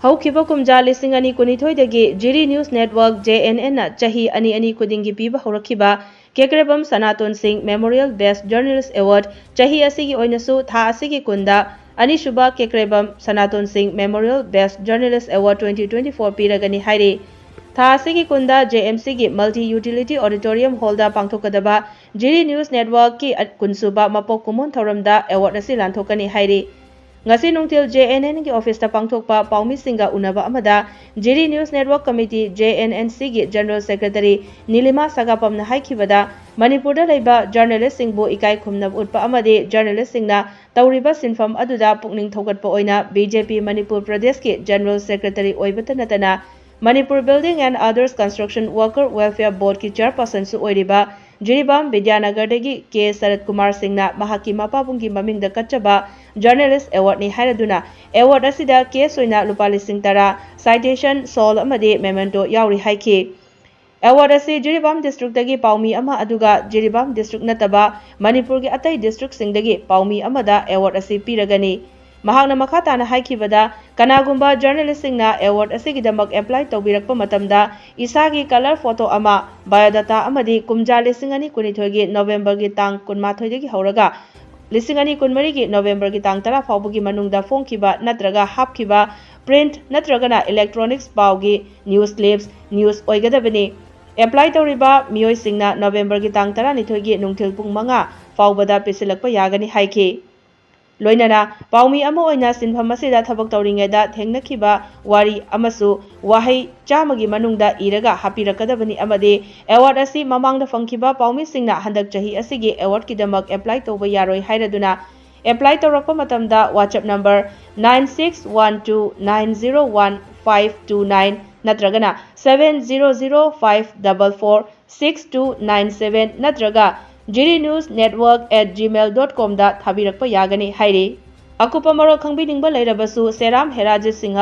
हौखिबा कुमजा लिसिंग अनि कुनिथोइदगी जिरी न्यूज नेटवर्क JNN ना चाही अनि अनि खुदिंगी पीबा हौरखिबा Kekrebam Sanaton Singh memorial best journalist award चाही असिगी ओइनसु था असिगी कुंदा अनि सुबा Kekrebam Sanaton Singh memorial best journalist award 2024 पीरगनी हाइरे था असिगी कुंदा JMC की मल्टी यूटिलिटी ऑडिटोरियम हॉल दा पांगथोकदबा जिरी न्यूज नेटवर्क की कुनसुबा मपोक कुमोन थौरमदा अवार्ड असि लांथोकनी हाइरे ngasi nungtil JNN की ऑफिस ता पांगथोकपा पाउमी सिंगा उनबा अमदा Jiri news network committee JNNC की जनरल सेक्रेटरी नीलिमा सगापमना हाइखिबदा मणिपुर दा लेबा जर्नलिस्ट सिंगबो इकाई खुमनब उटपा अमदे जर्नलिस्ट सिंगना तौरिबा सिनफम अदुदा पुकनिंग थौगटपा ओइना BJP मणिपुर प्रदेश के जनरल सेक्रेटरी ओइबता नतना Manipur building and others construction worker welfare board की चेयरपर्सन सु ओइरिबा जिरीबाम विद्यानगरदगी K Sharad Kumar सिंहना महाकी मपाबुंगी ममिंगदा कच्चबा journalist award नि हाइरदुना अवार्ड असिदा केस ओइना लुपा लिसिंग तरा साइटेशन सॉल अमदे मेमेंटो याउरी हाइखि अवार्ड असि जिरीबाम डिस्ट्रिक्ट दगी पाउमी अमा अदुगा जिरीबाम डिस्ट्रिक्ट नतबा मणिपुर के अतै डिस्ट्रिक्ट सिंगदगी पाउमी अमदा अवार्ड असि पीरगनी महागना मखा ताना हाइखिबदा कनागुंबा journalist सिंगना award असिगिदमक apply तौबिरकपा मतमदा इसागी colour photo अमा बायोडाटा अमदी कुमजा लिसिंग अनि कुनिथोइगी नवेम्बर की तांग 19 दगी हौरगा लिसिंग अनि 19 की नवेम्बर की तांग 10 फाउबगी मनुंगदा फोंखिबा नत्रगा हापखिबा प्रिंट नत्रगना इलेक्ट्रॉनिक्स पाउगी न्यूज क्लिप्स न्यूज ओइगदबनी एप्लाई तौरिबा मियोय सिंगना नवेम्बर की तांग 12 की नुंगथिल पुंग 5 फाउबदा पिसिलकपा यागनी हाइखि लोइनना पाउमी अमा ओइना सिनफम असिदा थबक तौरिङैदा थेंगनखिबा वारी अमसु वाहै चामगी मनुंगदा इरगा हापिरकदबनी अमदे अवार्ड असि ममांगदा फंखिबा पाउमी सिंगना हंदक चाही असिगी अवार्ड किदमक एप्लाई तौबा यारोय हाइरदुना एप्लाई तौरकपा मतमदा WhatsApp नंबर 9612901529 नत्रगना 7005446297 नत्रगा जिरी न्यूज नेटवर्क @gmail.com दा थाबिरकपा यागनी हाइरे अकुपा मरो खंबिनिंगबा लैरबसु सेराम हेराजित सिंह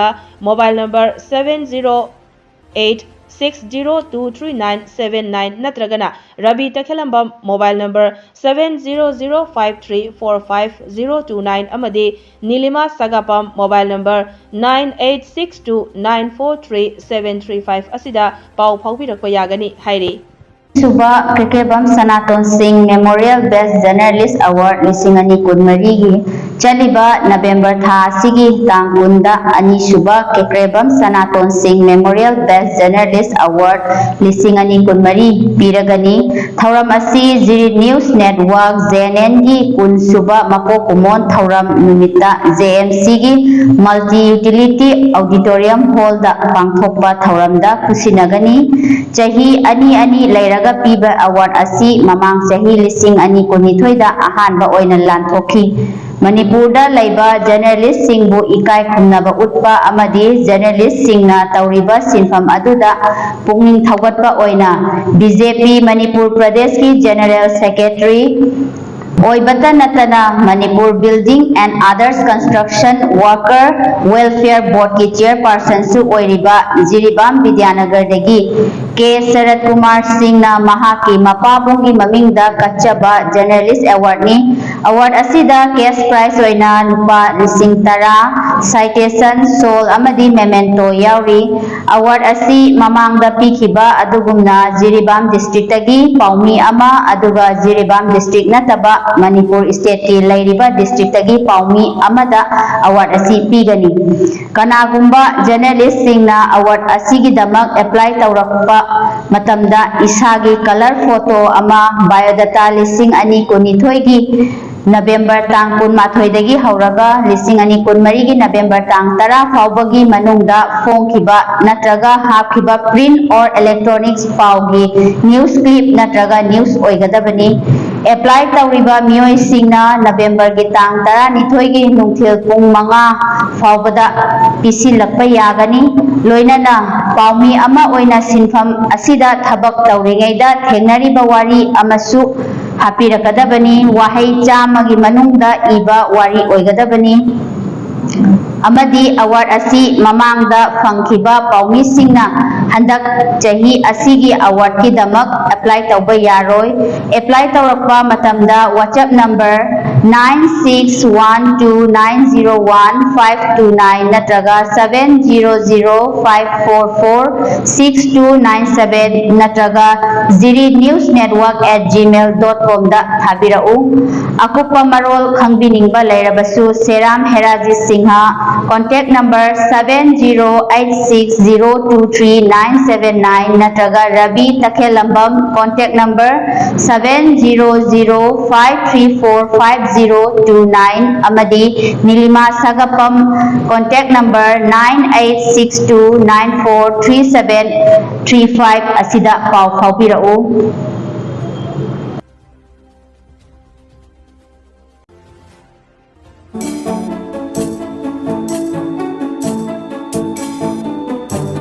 मोबाइल नंबर 7086023979 नत्रगना रवि तखेलंबम मोबाइल नंबर 7005345029 अमदे नीलिमा सगापम मोबाइल नंबर 9862943735 असिदा पाउ फाउबिरकपा यागनी हाइरे Suba Kekrebam Sanaton Singh Memorial Best Journalist Award Lisingani Kunmari gi Chaliba November tha sigi tangunda ani Suba Kekrebam Sanaton Singh Memorial Best Journalist Award Lisingani Kunmari piragani thauram asi Ziri News Network JNN gi kun Suba Mapokumon thauram numita JMC gi Multi Utility Auditorium Hall da pangthokpa thauram da kusinagani chahi ani lairaga पीबा award असी ममांग चाही लिसिंग अनि कुनिथोइदा अहानबा ओइना लांथोखि मणिपुरदा लैबा journalist सिंगबु इकाई खुमनबा उटपा अमदि journalist सिंगना तौरिबा सिनफम अदुदा पुंगनिंग थौगटपा ओइना BJP मणिपुर प्रदेश की जनरल सेक्रेटरी ओइबता नतना Manipur building and others construction worker welfare board की चेयरपर्सन सु ओइरिबा जिरीबाम विद्यानगर दगी के शरद कुमार सिंह ना महाकी मपाबुंगी ममिंगदा कच्चबा जर्नलिस्ट अवार्ड नि अवार्ड असिदा कैश प्राइज ओइना लुपा लिसिंग तरा साइटेशन सोल अमदी मेमेंटो याउरी अवार्ड असि ममांगदा पीखिबा अदुगुमना जिरीबाम डिस्ट्रिक्ट दगी पाउमी अमा अदुगा जिरीबाम डिस्ट्रिक्ट नतबा मणिपुर स्टेट की लैरिबा डिस्ट्रिक्ट दगी पाउमी अमदा अवार्ड असि पीगनी कनागुंबा जर्नलिस्ट सिंगना अवार्ड असिगिदमक एप्लाई तौरकपा मतमदा इसागी कलर फोटो अमा बायोडाटा लिसिंग अनि कुनिथोइगी नवेम्बर तांग 19 दगी हौरगा लिसिंग अनि कुनमरी की नवेम्बर तांग 10 फाउबगी मनुंगदा फोंखिबा नत्रगा हापखिबा प्रिंट और इलेक्ट्रॉनिक्स पाउगी न्यूज क्लिप नत्रगा न्यूज ओइगदबनी एप्लाई तौरिबा मियोय सिंगना नवेम्बर की तांग 12 की नुंथिल पुंग 5 फाउबदा पिसिलकपा यागनी लोइनना पाउमी अमा ओइना सिनफम असिदा थबक तौरिङैदा थेंगनरिबा वारी अमसु हापिरकदबनी वाहै चामगी मनुंगदा इबा वारी ओइगदबनी अमदी अवार्ड असी ममांगदा फंखिबा पाउमी सिंगना हंदक चाही असीगी अवार्ड की दमक अप्लाई तौबा यारोय अप्लाई तौरकपा मतमदा WhatsApp नंबर 961290159 ꯅꯠꯇ꯭ꯔꯒ 7005446297 ꯅꯠꯇ꯭ꯔꯒ jirinewsnetwork@gmail.com ꯗ ꯊꯥꯕꯤꯔꯛꯎ꯫ ꯑꯀꯨꯞꯄ ꯃꯔꯣꯜ ꯈꯪꯕꯤꯅꯤꯡꯕ ꯂꯩꯔꯕꯁꯨ ꯁꯦꯔꯥꯝ ꯍꯦꯔꯥꯖꯤ ꯁꯤꯡꯍ ꯀꯣꯟꯇꯦꯛ ꯅꯝꯕꯔ 7086023979 ꯅꯠꯇ꯭ꯔꯒ ꯔꯕꯤ ꯇꯈꯦꯜꯂꯝꯕꯝ ꯀꯣꯟꯇꯦꯛ ꯅꯝꯕꯔ 7005345029 ꯑꯃꯗꯤ ꯅꯤꯂꯤꯃꯥ ꯁꯥꯒꯞꯄꯝ ꯀꯣꯟꯇꯦꯛ ꯅꯝꯕꯔ 9862943735 ꯑꯁꯤꯗ ꯄꯥꯎ ꯐꯥꯎꯕꯤꯔꯛꯎ꯫